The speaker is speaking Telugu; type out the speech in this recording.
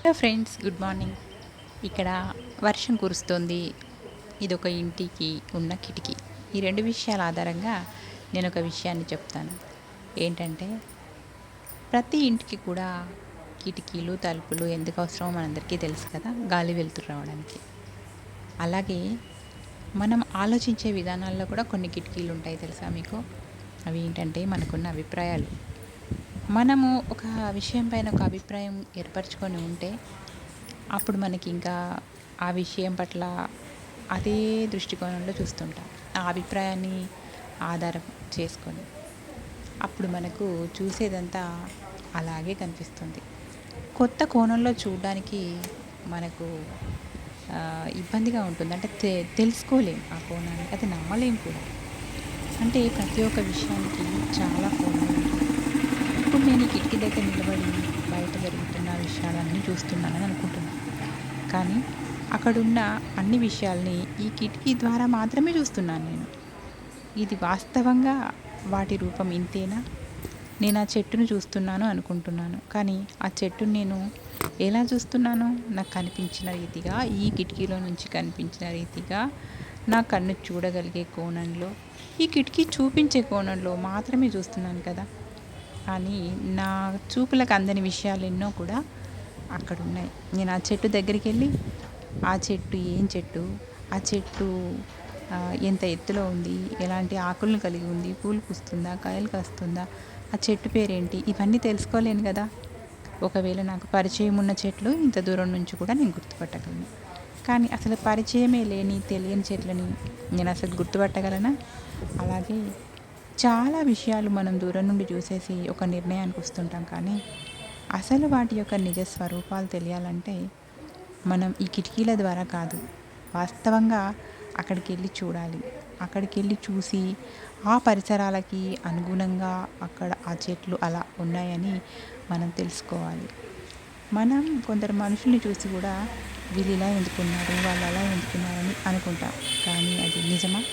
Hello friends, good morning. ఇక్కడ వర్షం కురుస్తోంది. ఇదొక ఇంటికి ఉన్న కిటికీ. ఈ రెండు విషయాల ఆధారంగా నేను ఒక విషయాన్ని చెప్తాను. ఏంటంటే, ప్రతి ఇంటికి కూడా కిటికీలు, తలుపులు ఎందుకు అవసరమో మనందరికీ తెలుసు కదా, గాలి వెలుతురు రావడానికి. అలాగే మనం ఆలోచించే విధానాల్లో కూడా కొన్ని కిటికీలు ఉంటాయి, తెలుసా మీకు? అవి ఏంటంటే, మనకున్న అభిప్రాయాలు. మనము ఒక విషయం పైన ఒక అభిప్రాయం ఏర్పరచుకొని ఉంటే అప్పుడు మనకి ఇంకా ఆ విషయం పట్ల అదే దృష్టికోణంలో చూస్తుంటాం. ఆ అభిప్రాయాన్ని ఆధారం చేసుకొని అప్పుడు మనకు చూసేదంతా అలాగే కనిపిస్తుంది. కొత్త కోణంలో చూడడానికి మనకు ఇబ్బందిగా ఉంటుంది. అంటే తెలుసుకోలేం ఆ కోణాన్ని, అది నమ్మలేం కూడా. అంటే ప్రతి ఒక్క విషయానికి చాలా కోణాలు ఉంటాయి. ఇప్పుడు నేను ఈ కిటికీ దగ్గర నిలబడి బయట జరుగుతున్న విషయాలన్నీ చూస్తున్నానని అనుకుంటున్నాను. కానీ అక్కడున్న అన్ని విషయాల్ని ఈ కిటికీ ద్వారా మాత్రమే చూస్తున్నాను నేను. ఇది వాస్తవంగా వాటి రూపం ఇంతేనా? నేను ఆ చెట్టును చూస్తున్నాను అనుకుంటున్నాను. కానీ ఆ చెట్టును నేను ఎలా చూస్తున్నాను? నాకు కనిపించిన రీతిగా, ఈ కిటికీలో నుంచి కనిపించిన రీతిగా, నా కన్ను చూడగలిగే కోణంలో, ఈ కిటికీ చూపించే కోణంలో మాత్రమే చూస్తున్నాను కదా. కానీ నా చూపులకు అందని విషయాలు ఎన్నో కూడా అక్కడున్నాయి. నేను ఆ చెట్టు దగ్గరికి వెళ్ళి, ఆ చెట్టు ఏం చెట్టు, ఆ చెట్టు ఎంత ఎత్తులో ఉంది, ఎలాంటి ఆకులను కలిగి ఉంది, పూలు పూస్తుందా, కాయలు కాస్తుందా, ఆ చెట్టు పేరేంటి, ఇవన్నీ తెలుసుకోలేను కదా. ఒకవేళ నాకు పరిచయం ఉన్న చెట్లు ఇంత దూరం నుంచి కూడా నేను గుర్తుపట్టగలను. కానీ అసలు పరిచయమే లేని తెలియని చెట్లని నేను అసలు గుర్తుపట్టగలనా? అలాగే చాలా విషయాలు మనం దూరం నుండి చూసేసి ఒక నిర్ణయానికి వస్తుంటాం. కానీ అసలు వాటి యొక్క నిజ స్వరూపాలు తెలియాలంటే మనం ఈ కిటికీల ద్వారా కాదు, వాస్తవంగా అక్కడికి వెళ్ళి చూడాలి. అక్కడికి వెళ్ళి చూసి ఆ పరిసరాలకి అనుగుణంగా అక్కడ ఆ చెట్లు అలా ఉన్నాయని మనం తెలుసుకోవాలి. మనం కొందరు మనుషుల్ని చూసి కూడా వీళ్ళు ఇలా ఎందుకున్నారు, వాళ్ళు అలా ఎందుకున్నారని అనుకుంటాం. కానీ అది నిజమా?